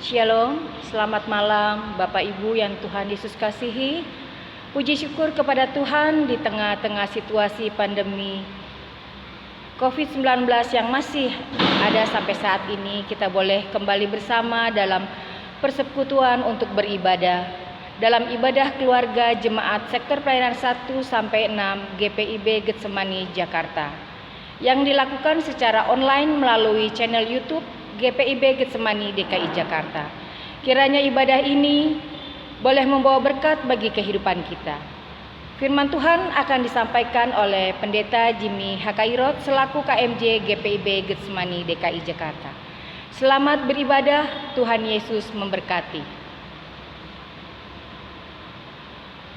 Shalom, selamat malam Bapak Ibu yang Tuhan Yesus kasihi. Puji syukur kepada Tuhan di tengah-tengah situasi pandemi COVID-19 yang masih ada sampai saat ini, kita boleh kembali bersama dalam persekutuan untuk beribadah. Dalam ibadah keluarga Jemaat Sektor Pelayanan 1 sampai 6 GPIB Getsemani Jakarta yang dilakukan secara online melalui channel YouTube GPIB Getsemani DKI Jakarta. Kiranya ibadah ini boleh membawa berkat bagi kehidupan kita. Firman Tuhan akan disampaikan oleh Pendeta Jimmy Hakairot selaku KMJ GPIB Getsemani DKI Jakarta. Selamat beribadah, Tuhan Yesus memberkati.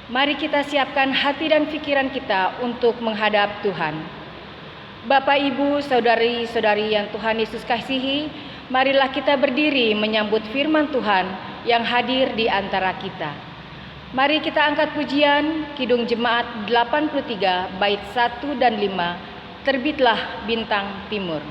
Mari kita siapkan hati dan pikiran kita untuk menghadap Tuhan. Bapak, Ibu, saudari-saudari yang Tuhan Yesus kasihi, marilah kita berdiri menyambut firman Tuhan yang hadir di antara kita. Mari kita angkat pujian Kidung Jemaat 83 bait 1 dan 5, Terbitlah Bintang Timur.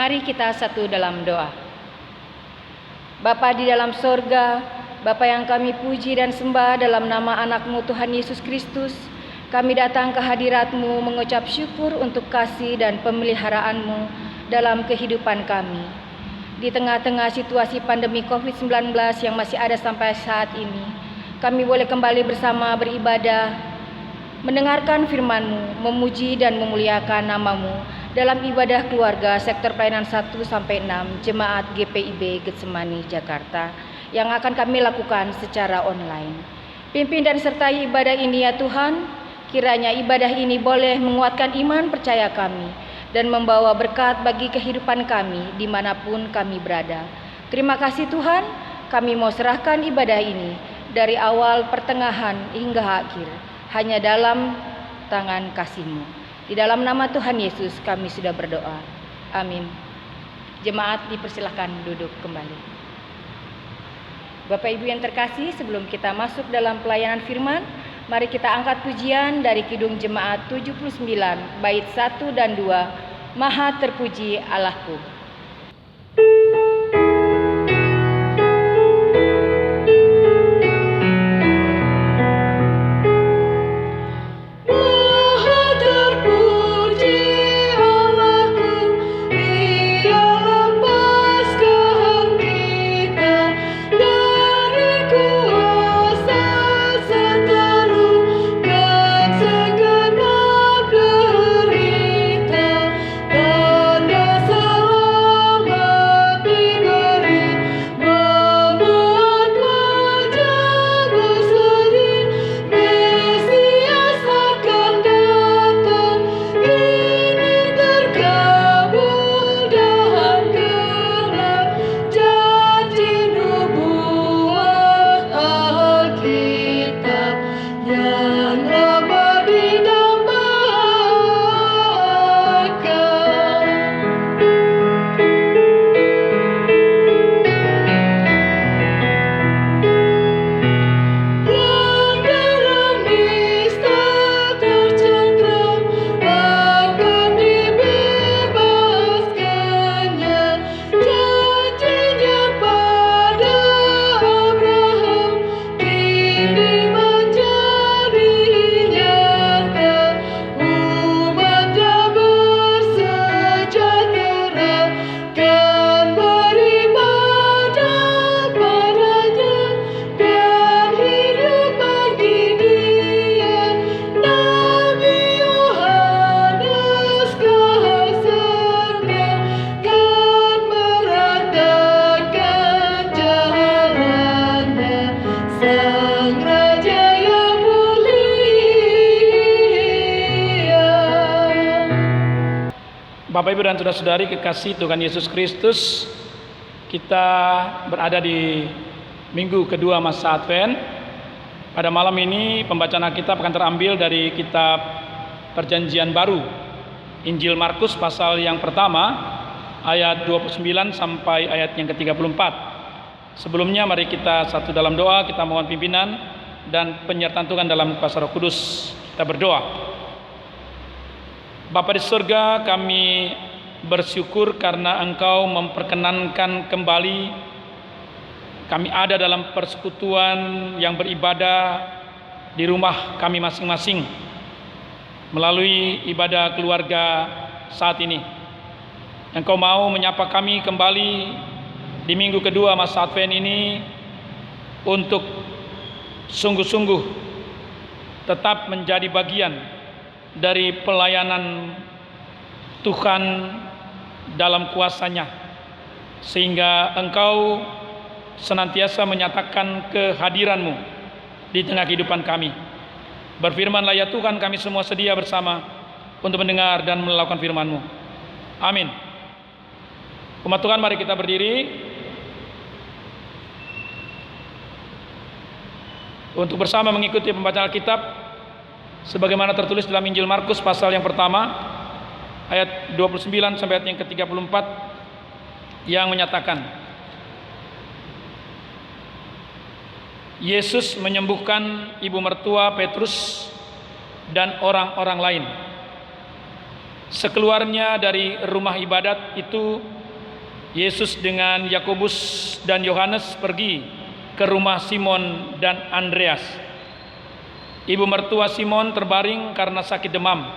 Mari kita satu dalam doa. Bapa di dalam sorga, Bapa yang kami puji dan sembah dalam nama anak-Mu Tuhan Yesus Kristus, kami datang ke hadirat-Mu mengucap syukur untuk kasih dan pemeliharaan-Mu dalam kehidupan kami. Di tengah-tengah situasi pandemi COVID-19 yang masih ada sampai saat ini, kami boleh kembali bersama beribadah, mendengarkan firman-Mu, memuji dan memuliakan nama-Mu dalam ibadah keluarga Sektor Pelayanan 1 sampai 6 Jemaat GPIB Getsemani Jakarta yang akan kami lakukan secara online. Pimpin dan sertai ibadah ini ya Tuhan, kiranya ibadah ini boleh menguatkan iman percaya kami dan membawa berkat bagi kehidupan kami dimanapun kami berada. Terima kasih Tuhan, kami mau serahkan ibadah ini dari awal, pertengahan hingga akhir hanya dalam tangan kasih-Mu. Di dalam nama Tuhan Yesus kami sudah berdoa. Amin. Jemaat dipersilahkan duduk kembali. Bapak Ibu yang terkasih, sebelum kita masuk dalam pelayanan firman, mari kita angkat pujian dari Kidung Jemaat 79 bait 1 dan 2, Maha Terpuji Allahku. Tanda Bapak, Ibu, dan saudara-saudari kekasih Tuhan Yesus Kristus, kita berada di minggu kedua masa Advent. Pada malam ini pembacaan Alkitab akan terambil dari kitab Perjanjian Baru, Injil Markus pasal yang pertama, ayat 29 sampai ayat yang ke-34. Sebelumnya mari kita satu dalam doa, kita mohon pimpinan dan penyertaan Tuhan dalam kuasa Roh Kudus. Kita berdoa. Bapa di surga, kami bersyukur karena Engkau memperkenankan kembali kami ada dalam persekutuan yang beribadah di rumah kami masing-masing melalui ibadah keluarga saat ini. Engkau mau menyapa kami kembali di minggu kedua masa Advent ini untuk sungguh-sungguh tetap menjadi bagian dari pelayanan Tuhan dalam kuasa-Nya, sehingga Engkau senantiasa menyatakan kehadiran-Mu di tengah kehidupan kami. Berfirman-Lah ya Tuhan, kami semua sedia bersama untuk mendengar dan melakukan firman-Mu. Amin. Umat Tuhan, mari kita berdiri untuk bersama mengikuti pembacaan Alkitab sebagaimana tertulis dalam Injil Markus pasal yang pertama ayat 29 sampai ayat yang ke-34 yang menyatakan, Yesus menyembuhkan ibu mertua Petrus dan orang-orang lain. Sekeluarnya dari rumah ibadat itu, Yesus dengan Yakobus dan Yohanes pergi ke rumah Simon dan Andreas. Ibu mertua Simon terbaring karena sakit demam.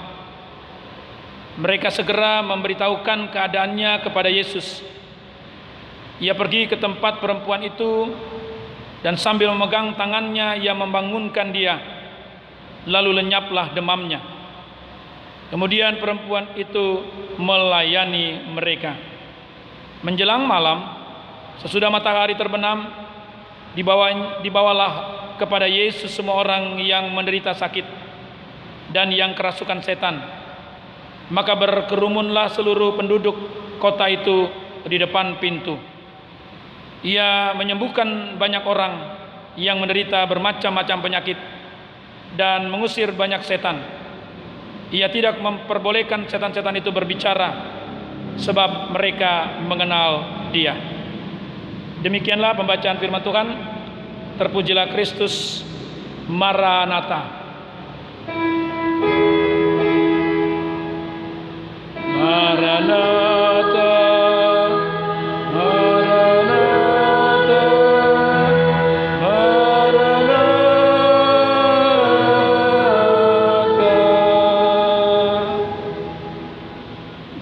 Mereka segera memberitahukan keadaannya kepada Yesus. Ia pergi ke tempat perempuan itu dan sambil memegang tangannya ia membangunkan dia. Lalu lenyaplah demamnya. Kemudian perempuan itu melayani mereka. Menjelang malam, sesudah matahari terbenam, dibawalah kepada Yesus semua orang yang menderita sakit dan yang kerasukan setan. Maka berkerumunlah seluruh penduduk kota itu di depan pintu. Ia menyembuhkan banyak orang yang menderita bermacam-macam penyakit dan mengusir banyak setan. Ia tidak memperbolehkan setan-setan itu berbicara, sebab mereka mengenal Dia. Demikianlah pembacaan firman Tuhan. Terpujilah Kristus. Maranatha. Maranatha, Maranatha, Maranatha.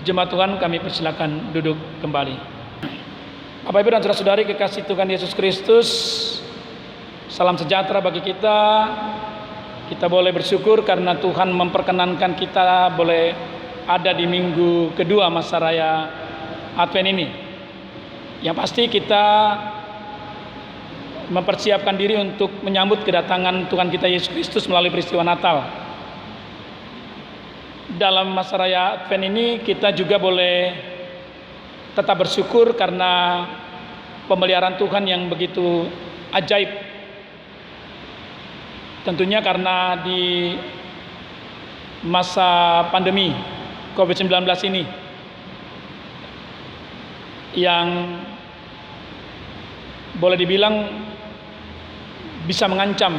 Jemaat Tuhan, kami persilakan duduk kembali. Bapak, Ibu, dan saudara-saudari kekasih Tuhan Yesus Kristus, salam sejahtera bagi kita. Kita boleh bersyukur karena Tuhan memperkenankan kita boleh ada di minggu kedua masa raya Advent ini. Yang pasti kita mempersiapkan diri untuk menyambut kedatangan Tuhan kita Yesus Kristus melalui peristiwa Natal. Dalam masa raya Advent ini kita juga boleh tetap bersyukur karena pemeliharaan Tuhan yang begitu ajaib. Tentunya karena di masa pandemi COVID-19 ini yang boleh dibilang bisa mengancam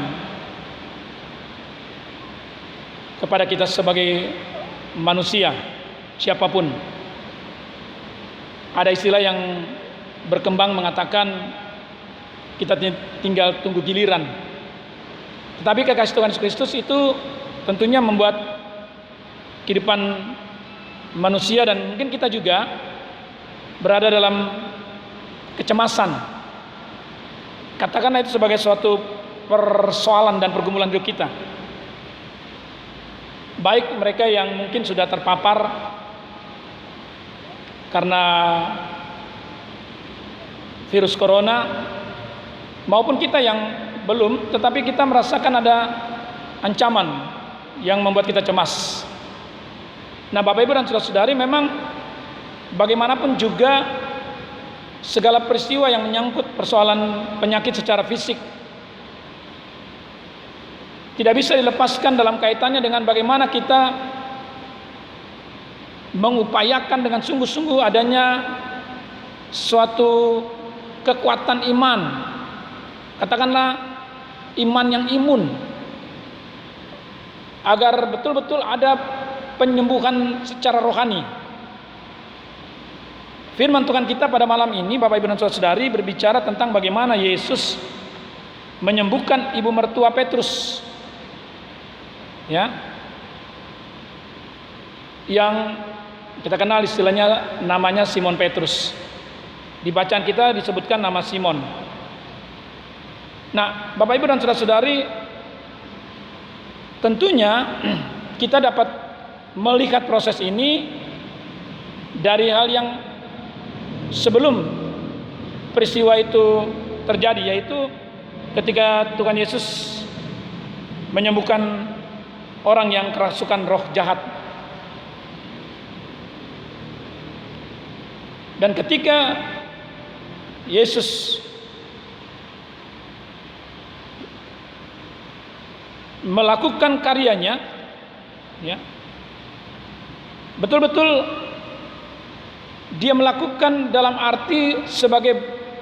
kepada kita sebagai manusia, siapapun. Ada istilah yang berkembang mengatakan kita tinggal tunggu giliran. Tetapi kekasih Tuhan Yesus Kristus itu tentunya membuat kehidupan manusia dan mungkin kita juga berada dalam kecemasan. Katakanlah itu sebagai suatu persoalan dan pergumulan hidup kita. Baik mereka yang mungkin sudah terpapar karena virus corona, maupun kita yang belum, tetapi kita merasakan ada ancaman yang membuat kita cemas. Nah, Bapak, Ibu, dan saudara-saudari, memang bagaimanapun juga segala peristiwa yang menyangkut persoalan penyakit secara fisik tidak bisa dilepaskan dalam kaitannya dengan bagaimana kita mengupayakan dengan sungguh-sungguh adanya suatu kekuatan iman, katakanlah iman yang imun, agar betul-betul ada penyembuhan secara rohani. Firman Tuhan kita pada malam ini, Bapak Ibu dan Saudara-saudari, berbicara tentang bagaimana Yesus menyembuhkan ibu mertua Petrus, ya, yang kita kenal istilahnya namanya Simon Petrus. Di bacaan kita disebutkan nama Simon. Nah, Bapak Ibu dan Saudara-saudari, tentunya kita dapat melihat proses ini dari hal yang sebelum peristiwa itu terjadi, yaitu ketika Tuhan Yesus menyembuhkan orang yang kerasukan roh jahat. Dan ketika Yesus melakukan karyanya, ya, betul-betul dia melakukan dalam arti sebagai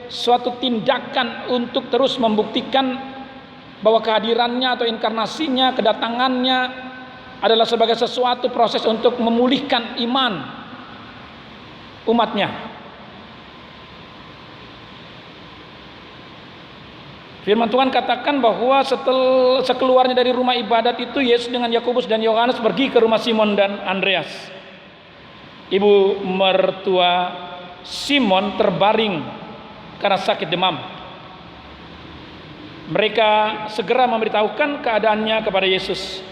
suatu tindakan untuk terus membuktikan bahwa kehadirannya atau inkarnasinya, kedatangannya adalah sebagai sesuatu proses untuk memulihkan iman umatnya. Firman Tuhan katakan bahwa setelah sekeluarnya dari rumah ibadat itu, Yesus dengan Yakobus dan Yohanes pergi ke rumah Simon dan Andreas. Ibu mertua Simon terbaring karena sakit demam. Mereka segera memberitahukan keadaannya kepada Yesus.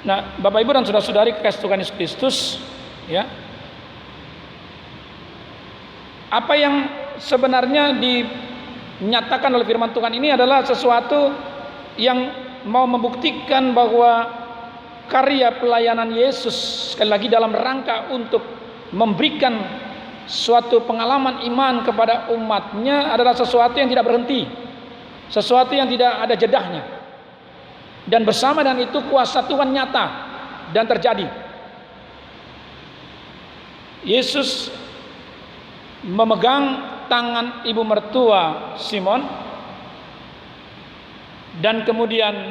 Nah, Bapak Ibu dan saudara-saudari kekasih Tuhan Yesus Kristus, ya, apa yang sebenarnya dinyatakan oleh firman Tuhan ini adalah sesuatu yang mau membuktikan bahwa karya pelayanan Yesus sekali lagi dalam rangka untuk memberikan suatu pengalaman iman kepada umatnya adalah sesuatu yang tidak berhenti, sesuatu yang tidak ada jedahnya, dan bersama dengan itu kuasa Tuhan nyata dan terjadi. Yesus memegang tangan ibu mertua Simon dan kemudian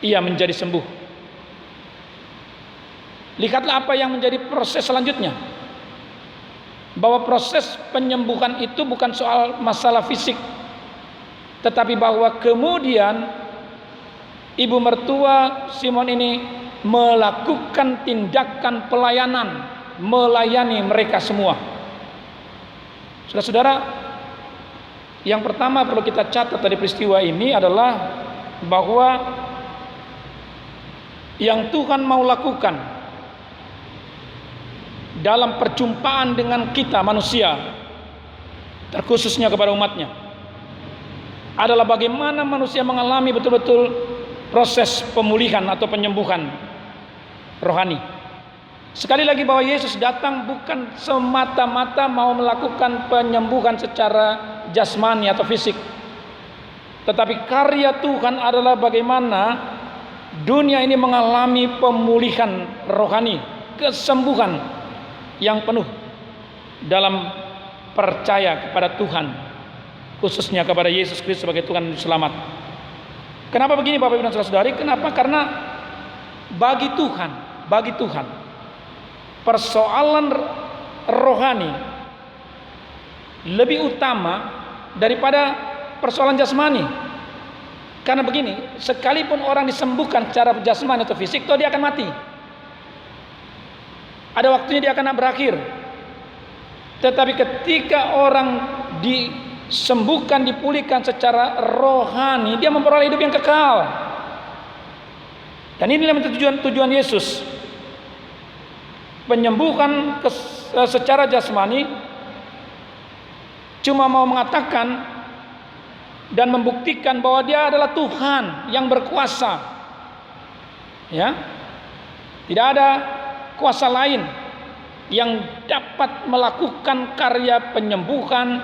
ia menjadi sembuh. Lihatlah apa yang menjadi proses selanjutnya, bahwa proses penyembuhan itu bukan soal masalah fisik, tetapi bahwa kemudian ibu mertua Simon ini melakukan tindakan pelayanan, melayani mereka semua. Saudara-saudara, yang pertama perlu kita catat dari peristiwa ini adalah bahwa yang Tuhan mau lakukan dalam perjumpaan dengan kita manusia, terkhususnya kepada umatnya, adalah bagaimana manusia mengalami betul-betul proses pemulihan atau penyembuhan rohani. Sekali lagi bahwa Yesus datang bukan semata-mata mau melakukan penyembuhan secara jasmani atau fisik, tetapi karya Tuhan adalah bagaimana dunia ini mengalami pemulihan rohani, kesembuhan yang penuh dalam percaya kepada Tuhan, khususnya kepada Yesus Kristus sebagai Tuhan dan Selamat. Kenapa begini Bapak Ibu dan Saudara-saudari? Kenapa? Karena bagi Tuhan persoalan rohani lebih utama daripada persoalan jasmani. Karena begini, sekalipun orang disembuhkan secara jasmani atau fisik, toh dia akan mati. Ada waktunya dia akan berakhir. Tetapi ketika orang disembuhkan, dipulihkan secara rohani, dia memperoleh hidup yang kekal. Dan inilah tujuan Yesus. Penyembuhan secara jasmani cuma mau mengatakan dan membuktikan bahwa dia adalah Tuhan yang berkuasa. Ya. Tidak ada kuasa lain yang dapat melakukan karya penyembuhan,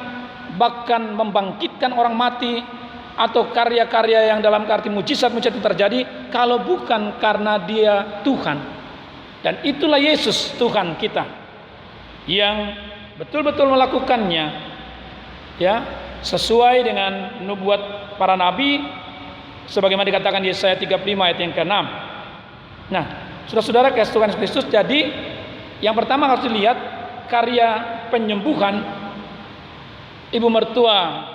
bahkan membangkitkan orang mati, atau karya-karya yang dalam arti mujizat-mujizat itu terjadi kalau bukan karena Dia Tuhan. Dan itulah Yesus Tuhan kita yang betul-betul melakukannya, ya, sesuai dengan nubuat para nabi sebagaimana dikatakan di Yesaya 35 ayat yang ke-6. Nah, saudara-saudara, kasih Tuhan Yesus Kristus, jadi yang pertama harus dilihat karya penyembuhan ibu mertua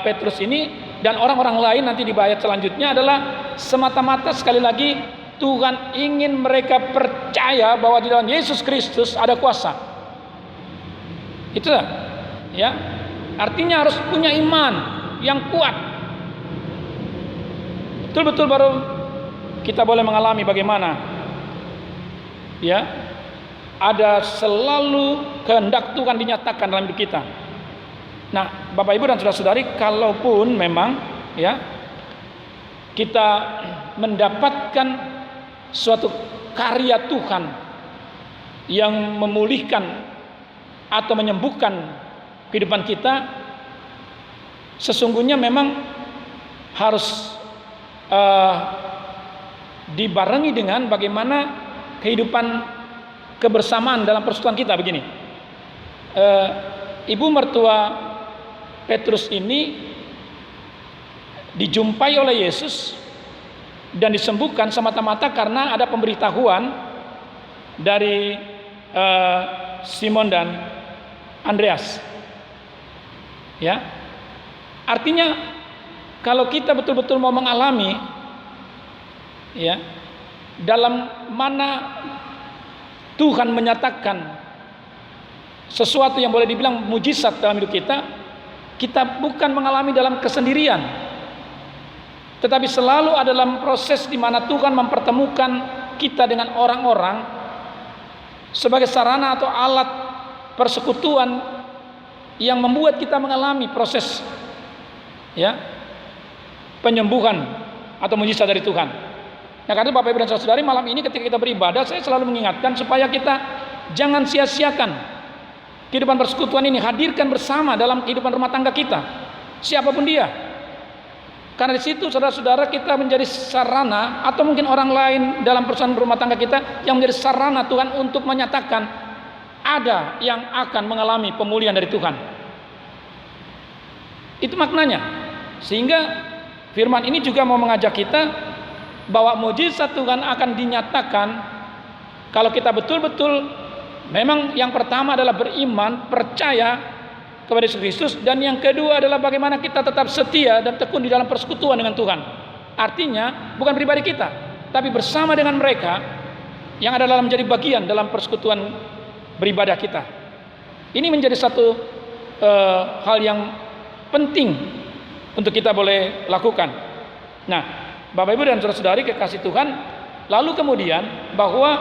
Petrus ini dan orang-orang lain nanti di ayat selanjutnya adalah semata-mata sekali lagi Tuhan ingin mereka percaya bahwa di dalam Yesus Kristus ada kuasa. Itulah, ya. Artinya harus punya iman yang kuat. Betul-betul baru kita boleh mengalami bagaimana, ya, ada selalu kehendak Tuhan dinyatakan dalam hidup kita. Nah, Bapak Ibu dan saudara-saudari, kalaupun memang, ya, kita mendapatkan suatu karya Tuhan yang memulihkan atau menyembuhkan kehidupan kita, sesungguhnya memang harus dibarengi dengan bagaimana kehidupan kebersamaan dalam persekutuan kita. Begini, ibu mertua Petrus ini dijumpai oleh Yesus dan disembuhkan semata-mata karena ada pemberitahuan dari Simon dan Andreas. Ya, artinya kalau kita betul-betul mau mengalami, ya, dalam mana Tuhan menyatakan sesuatu yang boleh dibilang mujizat dalam hidup kita bukan mengalami dalam kesendirian, tetapi selalu ada dalam proses di mana Tuhan mempertemukan kita dengan orang-orang sebagai sarana atau alat persekutuan yang membuat kita mengalami proses, ya, penyembuhan atau mujizat dari Tuhan. Nah, karena Bapak Ibu dan Saudara-saudari, malam ini ketika kita beribadah, saya selalu mengingatkan supaya kita jangan sia-siakan kehidupan persekutuan ini, hadirkan bersama dalam kehidupan rumah tangga kita, siapapun dia. Karena di situ saudara-saudara kita menjadi sarana, atau mungkin orang lain dalam persoalan rumah tangga kita yang menjadi sarana Tuhan untuk menyatakan ada yang akan mengalami pemulihan dari Tuhan. Itu maknanya. Sehingga firman ini juga mau mengajak kita bahwa mujizat Tuhan akan dinyatakan kalau kita betul-betul memang yang pertama adalah beriman, percaya kepada Yesus Kristus, dan yang kedua adalah bagaimana kita tetap setia dan tekun di dalam persekutuan dengan Tuhan. Artinya bukan pribadi kita, tapi bersama dengan mereka yang ada dalam menjadi bagian dalam persekutuan beribadah kita. Ini menjadi satu hal yang penting untuk kita boleh lakukan. Nah, Bapak Ibu dan saudara-saudari kekasih Tuhan, lalu kemudian bahwa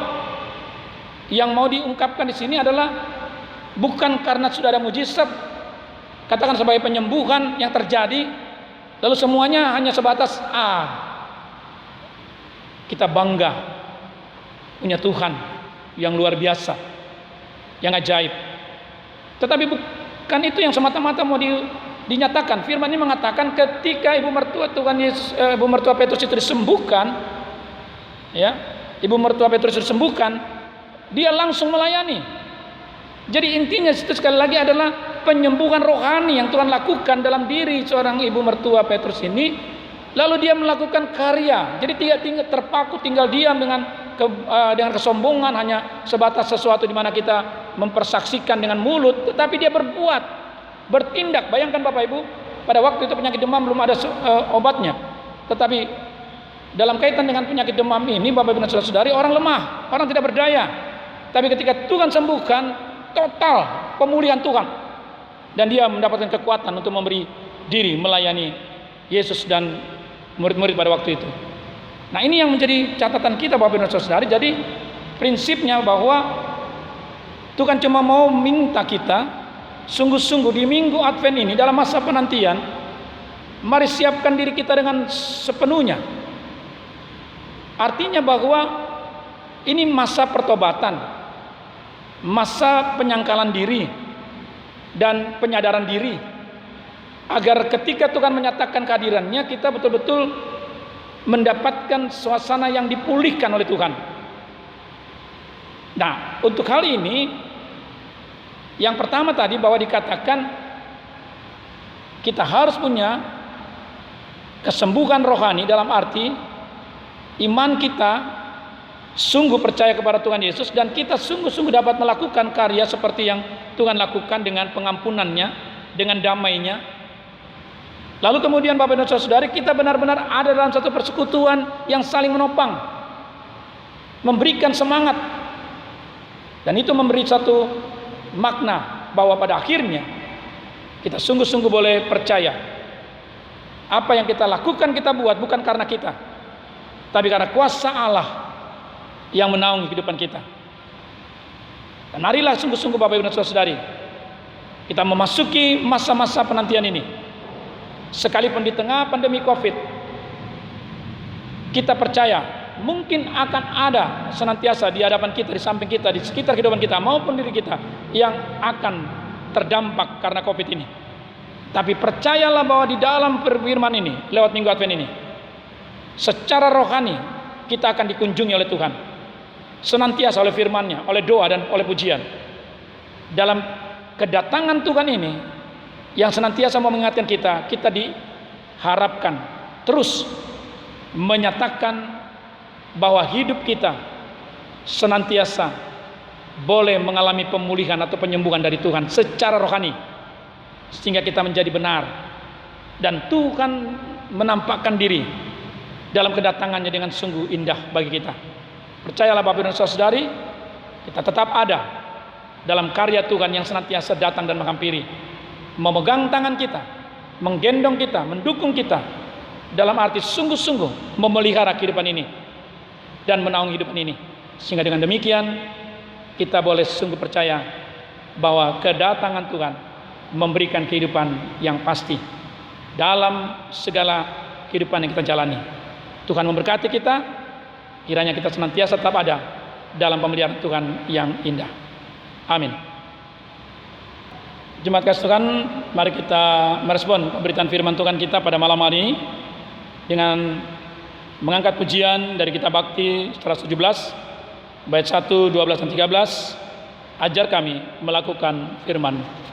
yang mau diungkapkan di sini adalah bukan karena sudah ada mujizat, katakan sebagai penyembuhan yang terjadi, lalu semuanya hanya sebatas kita bangga punya Tuhan yang luar biasa, yang ajaib. Tetapi bukan itu yang semata-mata mau dinyatakan. Firman ini mengatakan ketika ibu mertua Petrus itu disembuhkan, ya, ibu mertua Petrus disembuhkan, dia langsung melayani. Jadi intinya itu sekali lagi adalah penyembuhan rohani yang Tuhan lakukan dalam diri seorang ibu mertua Petrus ini. Lalu dia melakukan karya. Jadi tidak terpaku tinggal diam dengan kesombongan, hanya sebatas sesuatu di mana kita mempersaksikan dengan mulut, tetapi dia berbuat, bertindak. Bayangkan Bapak Ibu, pada waktu itu penyakit demam belum ada obatnya. Tetapi dalam kaitan dengan penyakit demam ini, Bapak Ibu dan saudara-saudari, orang lemah, orang tidak berdaya. Tapi ketika Tuhan sembuhkan, total pemulihan Tuhan, dan dia mendapatkan kekuatan untuk memberi diri melayani Yesus dan murid-murid pada waktu itu. Nah, ini yang menjadi catatan kita Bapak Ibu dan saudara-saudari. Jadi prinsipnya bahwa Tuhan cuma mau minta kita sungguh-sungguh di minggu Advent ini, dalam masa penantian, mari siapkan diri kita dengan sepenuhnya. Artinya bahwa ini masa pertobatan, masa penyangkalan diri dan penyadaran diri, agar ketika Tuhan menyatakan kehadirannya, kita betul-betul mendapatkan suasana yang dipulihkan oleh Tuhan. Nah, untuk hal ini, yang pertama tadi bahwa dikatakan kita harus punya kesembuhan rohani, dalam arti iman kita sungguh percaya kepada Tuhan Yesus, dan kita sungguh-sungguh dapat melakukan karya seperti yang Tuhan lakukan dengan pengampunannya, dengan damainya. Lalu kemudian Bapak dan Saudara, kita benar-benar ada dalam satu persekutuan yang saling menopang, memberikan semangat, dan itu memberi satu makna bahwa pada akhirnya kita sungguh-sungguh boleh percaya apa yang kita lakukan, kita buat bukan karena kita, tapi karena kuasa Allah yang menaungi kehidupan kita. Dan marilah sungguh-sungguh Bapak Ibu dan Saudari, kita memasuki masa-masa penantian ini. Sekalipun di tengah pandemi Covid, kita percaya mungkin akan ada senantiasa di hadapan kita, di samping kita, di sekitar kehidupan kita maupun diri kita yang akan terdampak karena Covid ini. Tapi percayalah bahwa di dalam firman ini, lewat Minggu Advent ini, secara rohani kita akan dikunjungi oleh Tuhan, senantiasa oleh firman-Nya, oleh doa dan oleh pujian. Dalam kedatangan Tuhan ini yang senantiasa mau mengingatkan kita, kita diharapkan terus menyatakan bahwa hidup kita senantiasa boleh mengalami pemulihan atau penyembuhan dari Tuhan secara rohani, sehingga kita menjadi benar dan Tuhan menampakkan diri dalam kedatangannya dengan sungguh indah bagi kita. Percayalah Bapak dan Saudari, kita tetap ada dalam karya Tuhan yang senantiasa datang dan menghampiri, memegang tangan kita, menggendong kita, mendukung kita, dalam arti sungguh-sungguh memelihara kehidupan ini dan menaungi kehidupan ini. Sehingga dengan demikian kita boleh sungguh percaya bahwa kedatangan Tuhan memberikan kehidupan yang pasti dalam segala kehidupan yang kita jalani. Tuhan memberkati kita, kiranya kita senantiasa tetap ada dalam pemeliharaan Tuhan yang indah. Amin. Jemaat kasih Tuhan, mari kita merespon pemberitaan firman Tuhan kita pada malam hari ini dengan mengangkat pujian dari kitab Bakti 117 bait 1, 12 dan 13. Ajar kami melakukan firman.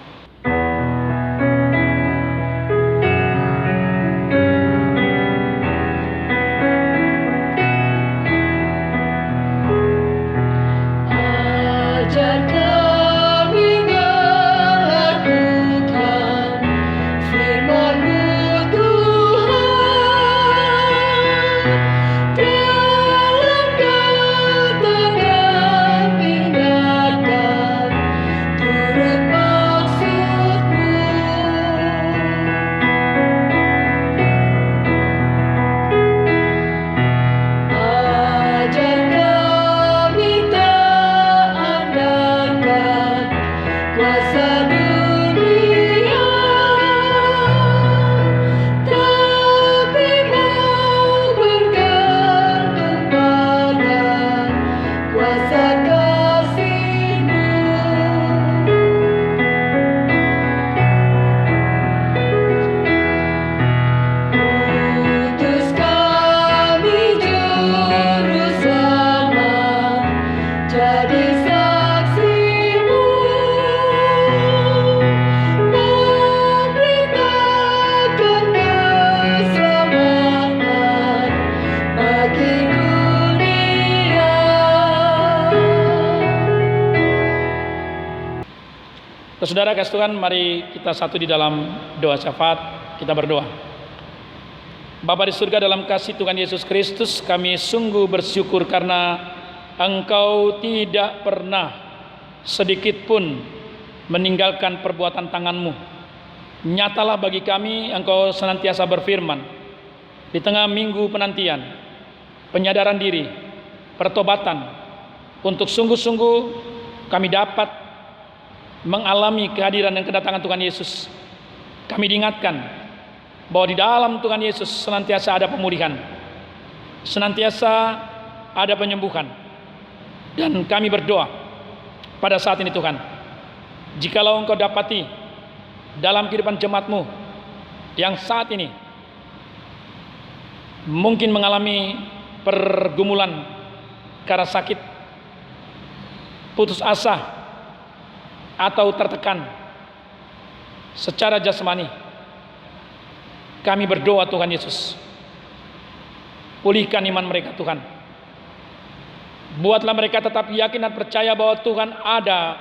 Saudara kasih Tuhan, mari kita satu di dalam doa syafaat. Kita berdoa. Bapa di surga, dalam kasih Tuhan Yesus Kristus, kami sungguh bersyukur karena Engkau tidak pernah sedikit pun meninggalkan perbuatan tangan-Mu. Nyatalah bagi kami, Engkau senantiasa berfirman di tengah minggu penantian, penyadaran diri, pertobatan, untuk sungguh-sungguh kami dapat mengalami kehadiran dan kedatangan Tuhan Yesus. Kami diingatkan bahwa di dalam Tuhan Yesus senantiasa ada pemulihan, senantiasa ada penyembuhan. Dan kami berdoa pada saat ini Tuhan, jikalau Engkau dapati dalam kehidupan jemaat-Mu yang saat ini mungkin mengalami pergumulan karena sakit, putus asa, atau tertekan secara jasmani, kami berdoa Tuhan Yesus, pulihkan iman mereka Tuhan. Buatlah mereka tetap yakin dan percaya bahwa Tuhan ada,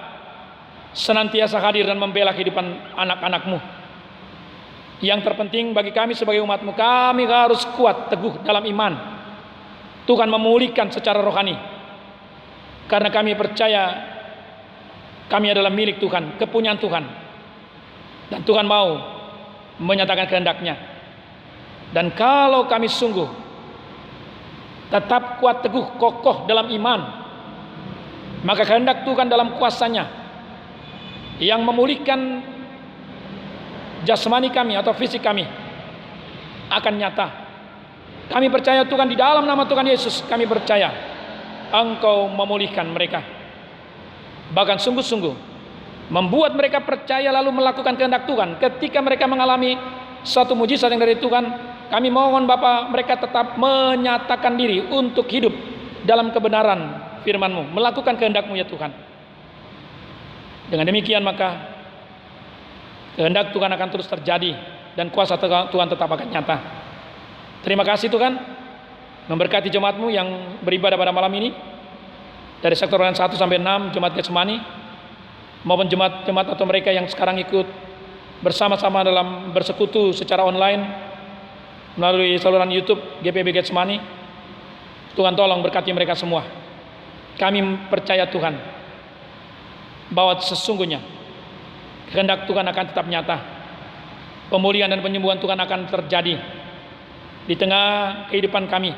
senantiasa hadir dan membela kehidupan anak-anak-Mu. Yang terpenting bagi kami sebagai umat-Mu, kami harus kuat teguh dalam iman. Tuhan memulihkan secara rohani, karena kami percaya kami adalah milik Tuhan, kepunyaan Tuhan, dan Tuhan mau menyatakan kehendak-Nya. Dan kalau kami sungguh tetap kuat teguh kokoh dalam iman, maka kehendak Tuhan dalam kuasa-Nya yang memulihkan jasmani kami atau fisik kami akan nyata. Kami percaya Tuhan, di dalam nama Tuhan Yesus kami percaya Engkau memulihkan mereka, bahkan sungguh-sungguh membuat mereka percaya lalu melakukan kehendak Tuhan. Ketika mereka mengalami satu mujizat yang dari Tuhan, kami mohon Bapa, mereka tetap menyatakan diri untuk hidup dalam kebenaran firman-Mu, melakukan kehendak-Mu ya Tuhan. Dengan demikian maka kehendak Tuhan akan terus terjadi dan kuasa Tuhan tetap akan nyata. Terima kasih Tuhan, memberkati jemaat-Mu yang beribadah pada malam ini, dari sektor 1 sampai 6, jemaat Getsemani, maupun jemaat-jemaat atau mereka yang sekarang ikut bersama-sama dalam bersekutu secara online melalui saluran YouTube GPB Getsemani. Tuhan tolong berkati mereka semua. Kami percaya Tuhan bahwa sesungguhnya kehendak Tuhan akan tetap nyata. Pemulihan dan penyembuhan Tuhan akan terjadi di tengah kehidupan kami.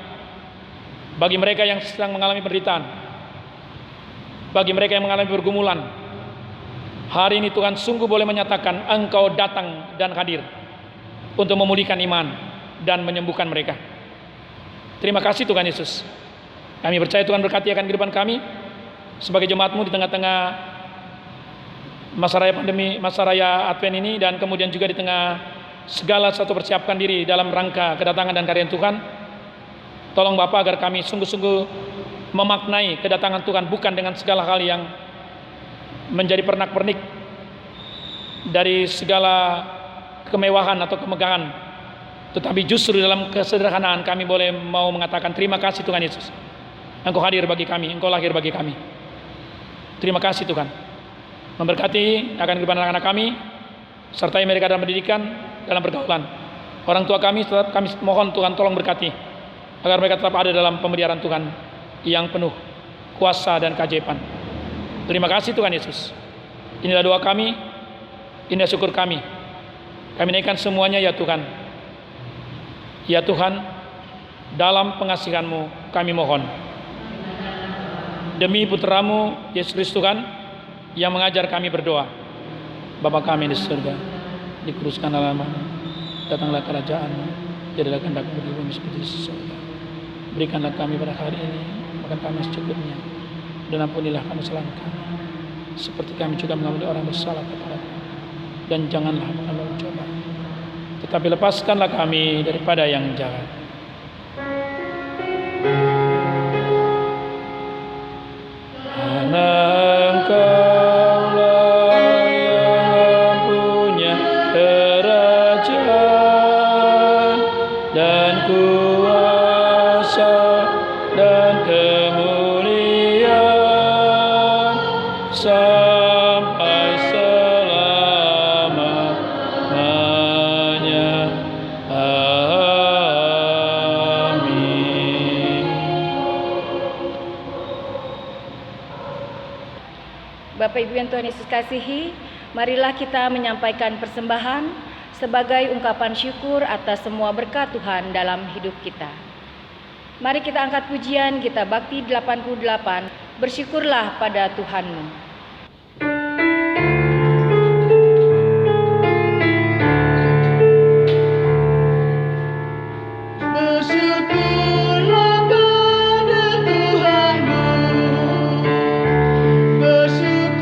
Bagi mereka yang sedang mengalami penderitaan, bagi mereka yang mengalami pergumulan, hari ini Tuhan sungguh boleh menyatakan Engkau datang dan hadir untuk memulihkan iman dan menyembuhkan mereka. Terima kasih Tuhan Yesus. Kami percaya Tuhan berkati akan kehidupan kami sebagai jemaat-Mu di tengah-tengah masa raya pandemi, masa raya Advent ini, dan kemudian juga di tengah segala satu persiapkan diri dalam rangka kedatangan dan karya Tuhan. Tolong Bapa agar kami sungguh-sungguh memaknai kedatangan Tuhan bukan dengan segala hal yang menjadi pernak-pernik dari segala kemewahan atau kemegahan, tetapi justru dalam kesederhanaan kami boleh mau mengatakan terima kasih Tuhan Yesus. Engkau hadir bagi kami, Engkau lahir bagi kami. Terima kasih Tuhan. Memberkati akan kehidupan anak-anak kami, sertai mereka dalam pendidikan, dalam pergaulan. Orang tua kami tetap kami mohon Tuhan tolong berkati, agar mereka tetap ada dalam pemeliharaan Tuhan yang penuh kuasa dan keajaiban. Terima kasih Tuhan Yesus. Inilah doa kami, inilah syukur kami. Kami naikkan semuanya ya Tuhan. Ya Tuhan, dalam pengasihan-Mu kami mohon. Demi putra-Mu Yesus Kristus Tuhan yang mengajar kami berdoa. Bapa kami di surga, dikuruskanlah namamu, datanglah kerajaan-Mu, jadilah kehendak-Mu di bumi seperti di surga. Berikanlah kami pada hari ini makan kami secukupnya, dan ampunilah kami kesalahan kami, seperti kami juga mengampuni orang bersalah kepada kami. Dan janganlah kami mencoba, tetapi lepaskanlah kami daripada yang jahat. Karena Engkaulah yang punya kerajaan dan kuasa dan kemuliaan sampai selama-lamanya. Amin. Bapak Ibu yang Tuhan Yesus kasihi, marilah kita menyampaikan persembahan sebagai ungkapan syukur atas semua berkat Tuhan dalam hidup kita. Mari kita angkat pujian kita Bakti 88, bersyukurlah pada Tuhanmu. Bersyukurlah pada Tuhanmu, bersyukur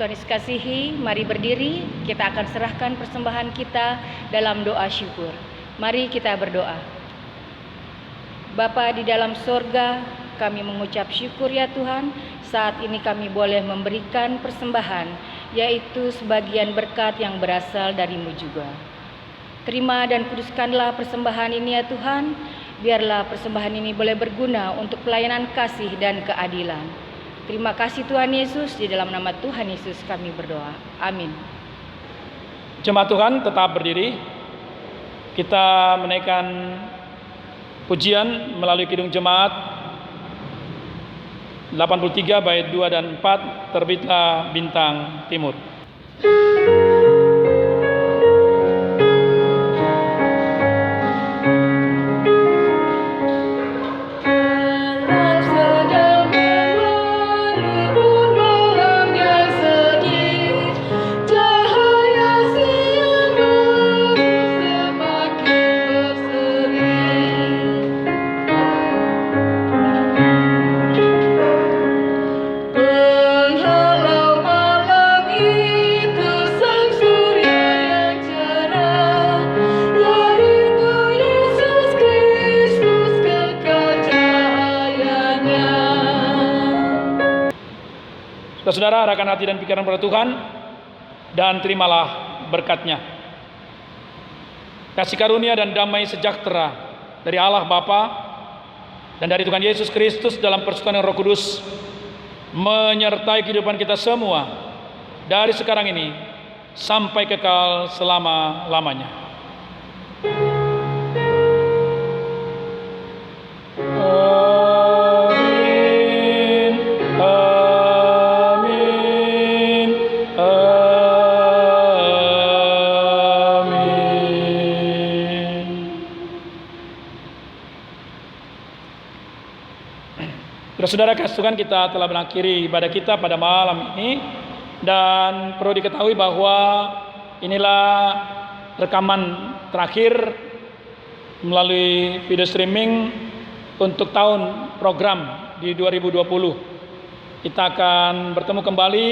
Tuhan Yesus kasihi, mari berdiri, kita akan serahkan persembahan kita dalam doa syukur. Mari kita berdoa. Bapa di dalam sorga, kami mengucap syukur ya Tuhan, saat ini kami boleh memberikan persembahan, yaitu sebagian berkat yang berasal dari-Mu juga. Terima dan kuduskanlah persembahan ini ya Tuhan, biarlah persembahan ini boleh berguna untuk pelayanan kasih dan keadilan. Terima kasih Tuhan Yesus, di dalam nama Tuhan Yesus kami berdoa. Amin. Jemaat Tuhan tetap berdiri. Kita menaikkan pujian melalui Kidung Jemaat 83 bait 2 dan 4, Terbitlah Bintang Timur. Saudara, arahkan hati dan pikiran pada Tuhan dan terimalah berkat-Nya. Kasih karunia dan damai sejahtera dari Allah Bapa dan dari Tuhan Yesus Kristus dalam persekutuan Roh Kudus menyertai kehidupan kita semua dari sekarang ini sampai kekal selama-lamanya. Saudara kasih Tuhan, kita telah mengakhiri ibadah kita pada malam ini, dan perlu diketahui bahwa inilah rekaman terakhir melalui video streaming untuk tahun program di 2020. Kita akan bertemu kembali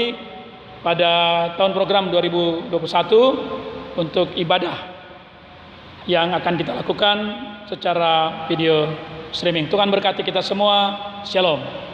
pada tahun program 2021 untuk ibadah yang akan kita lakukan secara video streaming. Tuhan berkati kita semua. Shalom.